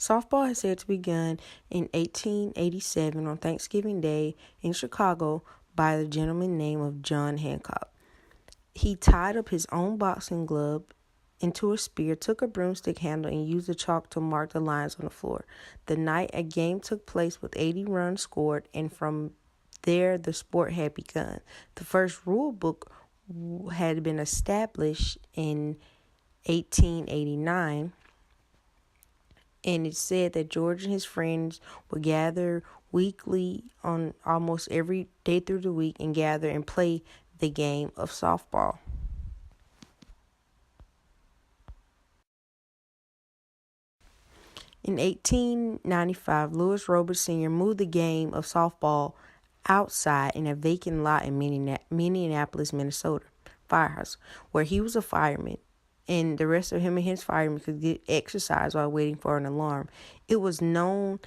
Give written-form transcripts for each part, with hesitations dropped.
Softball is said to begun in 1887 on Thanksgiving Day in Chicago by the gentleman named John Hancock. He tied up his own boxing glove into a spear, took a broomstick handle, and used the chalk to mark the lines on the floor. The night a game took place with 80 runs scored, and from there the sport had begun. The first rule book had been established in 1889, and it said that George and his friends would gather weekly on almost every day through the week and gather and play the game of softball. In 1895, Louis Roberts Sr. moved the game of softball outside in a vacant lot in Minneapolis, Minnesota, firehouse, where he was a fireman, and the rest of him and his firemen could get exercise while waiting for an alarm. It was known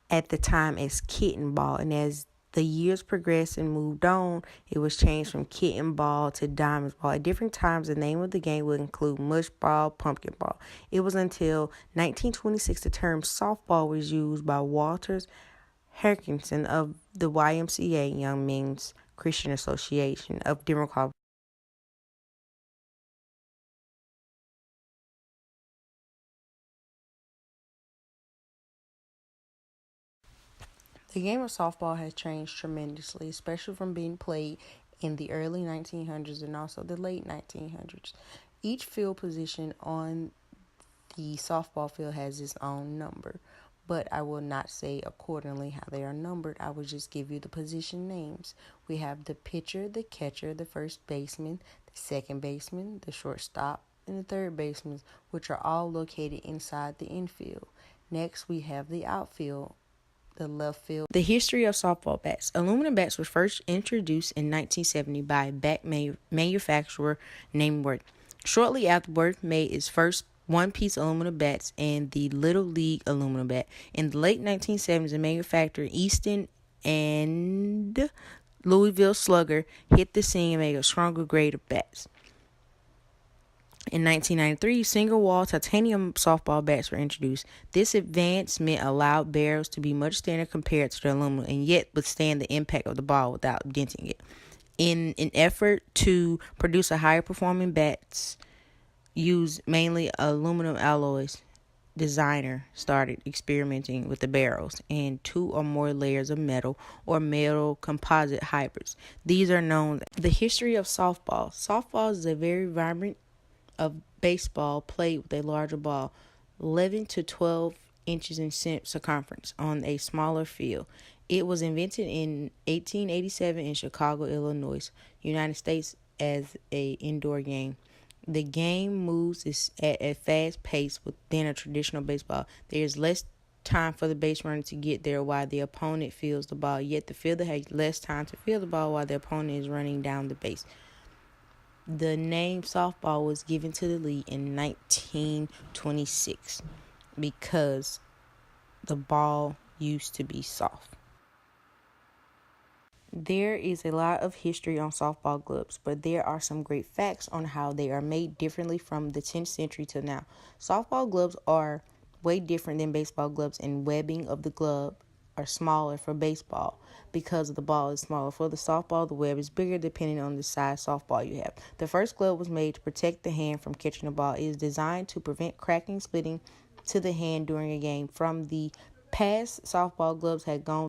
at the time as kitten ball, and as the years progressed and moved on, it was changed from kitten ball to diamond ball. At different times, the name of the game would include mush ball, pumpkin ball. It was until 1926 the term softball was used by Walter Hankerson of the YMCA, Young Men's Christian Association of Democrat. The game of softball has changed tremendously, especially from being played in the early 1900s and also the late 1900s. Each field position on the softball field has its own number, but I will not say accordingly how they are numbered. I will just give you the position names. We have the pitcher, the catcher, the first baseman, the second baseman, the shortstop, and the third baseman, which are all located inside the infield. Next, we have the outfield, the left field. The history of softball bats. Aluminum bats were first introduced in 1970 by a bat manufacturer named Worth. Shortly afterward, made its first one-piece aluminum bats and the Little League aluminum bat. In the late 1970s, the manufacturer Easton and Louisville Slugger hit the scene and made a stronger grade of bats. In 1993, single-wall titanium softball bats were introduced. This advancement allowed barrels to be much thinner compared to the aluminum and yet withstand the impact of the ball without denting it. In an effort to produce a higher-performing bats used mainly aluminum alloys, designer started experimenting with the barrels and 2 or more layers of metal or metal composite hybrids. These are known. The history of softball. Softball is a very vibrant of baseball played with a larger ball, 11 to 12 inches in circumference, on a smaller field. It was invented in 1887 in Chicago, Illinois, United States, as an indoor game. The game moves at a fast pace than a traditional baseball. There is less time for the base runner to get there while the opponent fields the ball, yet the fielder has less time to field the ball while the opponent is running down the base. The name softball was given to the league in 1926 because the ball used to be soft. There is a lot of history on softball gloves, but there are some great facts on how they are made differently from the 10th century to now. Softball gloves are way different than baseball gloves, and webbing of the glove are smaller for baseball because the ball is smaller. For the softball, the web is bigger depending on the size softball you have. The first glove was made to protect the hand from catching the ball. It is designed to prevent cracking, splitting to the hand during a game. From the past, softball gloves had gone